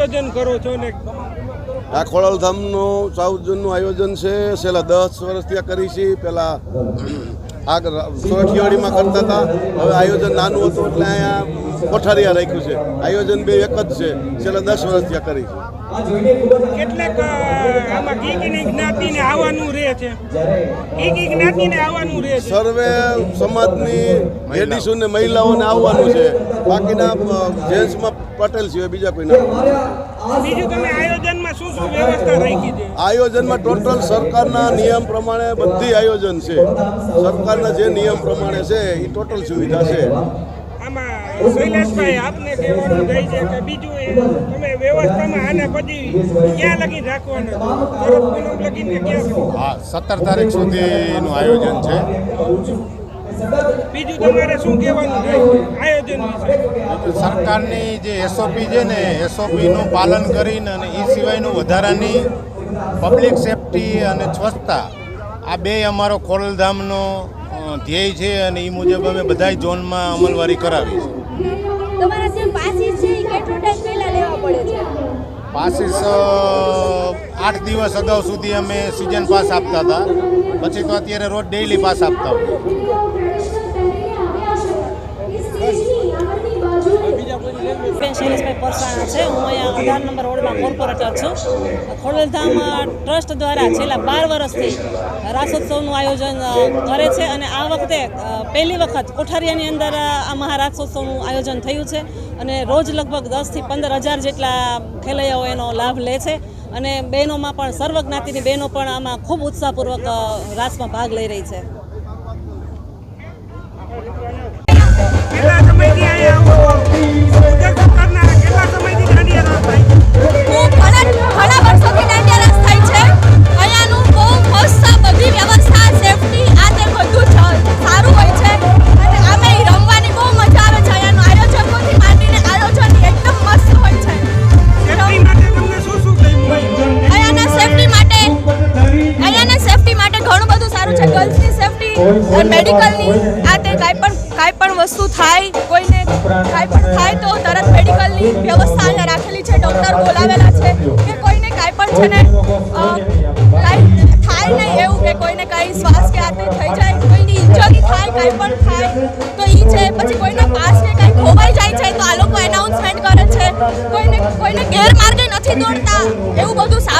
આયોજન કરો છો ને? આ ખોડલધામનું સાઉથ ઝોનનું આયોજન છે. છેલ્લા 10 વર્ષથી આ કરી છે. પહેલાં આગળ સોઠિયાળીમાં કરતા હતા. હવે આયોજન નાનું હતું એટલે અહીંયા કોઠારીયા રાખ્યું છે. આયોજન બે એક જ છે. છેલ્લા 10 વર્ષથી આ કરી છે. કેટલાક આમાં કીકની જ્ઞાતિને આવવાનું રહે છે. કીકી જ્ઞાતિને આવવાનું રહે છે. સર્વે સમાજની લેડીઝોને મહિલાઓને આવવાનું છે. બાકીના જેન્ટ્સમાં પટેલ છે, બીજા કોઈ નથી. બીજું તમે આયોજનમાં શું શું વ્યવસ્થા રાખી છે? આયોજનમાં ટોટલ સરકારના નિયમ પ્રમાણે બધી આયોજન છે. સરકારના જે નિયમ પ્રમાણે છે એ ટોટલ સુવિધા છે. આમાં શૈલેષભાઈ આપને કહેવાનું થાય છે કે બીજું તમે વ્યવસ્થામાં આને પછી ક્યાં લગી રાખવાના લગીને ક્યાં? હા, 17 તારીખ સુધીનું આયોજન છે. બીજું તમારે શું કહેવાનું થાય આયોજન વિશે? સરકારની જે એસઓપી છે ને, એસઓપીનું પાલન કરીને અને એ સિવાયનું વધારાની પબ્લિક સેફટી અને સ્વચ્છતા, આ બે અમારો ખોડલધામનો ધ્યેય છે અને એ મુજબ અમે બધા ઝોનમાં અમલવારી કરાવી છે. તમારા જે પાસીસ છે એ કેટલો ટાઈમ પહેલા લેવા પડે છે? પાસીસ 8 દિવસ અગાઉ સુધી અમે સિઝન પાસ આપતા હતા. પછી તો અત્યારે રોજ ડેઈલી પાસ આપતા હોય. શૈલેષભાઈ પરસાણા છે. હું અહીંયા 18 નંબર વોર્ડમાં કોર્પોરેટર છું. ખોડલધામ ટ્રસ્ટ દ્વારા છેલ્લા 12 વર્ષથી રાસોત્સવનું આયોજન કરે છે અને આ વખતે પહેલી વખત કોઠારીયાની અંદર આ મહારાસોત્સવનું આયોજન થયું છે અને રોજ લગભગ 10 થી 15 હજાર જેટલા ખેલૈયાઓ એનો લાભ લે છે અને બહેનોમાં પણ સર્વ જ્ઞાતિની બહેનો પણ આમાં ખૂબ ઉત્સાહપૂર્વક રાસમાં ભાગ લઈ રહી છે. કેટલા સમયથી અહીંયા આવો? કેટલા સમયથી દાંડિયા રાસ થાય? ઘણા વર્ષોથી દાંડિયા રાસ થાય છે. અહીંયાનું બહુ મસ્ત બધી વ્યવસ્થા, સેફટી આ તે બધું સારું હોય છે અને આમે રમવાની બહુ મજા આવે છે. અહીંયાનું આયોજકોથી માંડીને આયોજન એકદમ મસ્ત હોય છે. સેફટી માટે તમને શું શું કહ્યું? અહીંયાના સેફટી માટે ઘણું બધું સારું છે. ગર્લ્સની સેફટી અને મેડિકલની આ તે કાંઈ પણ વસ્તુ થાય, કોઈને કાંઈ પણ થાય તો તરત મેડિકલની વ્યવસ્થા અહીંયા રાખેલી છે. ડૉક્ટર બોલાવેલા છે કે કોઈને કાંઈ પણ છે ને કાંઈ થાય નહીં એવું કે કોઈને કાંઈ શ્વાસ કે આ તે થઈ જાય, કોઈની ઇન્જરી થાય, કાંઈ પણ થાય તો એ છે. પછી કોઈના પાસ કે કાંઈ ખોવાઈ જાય છે તો આ લોકો એનાઉન્સમેન્ટ કરે છે. કોઈને ગેરમાર્ગે નથી દોડતા, એવું બધું સારું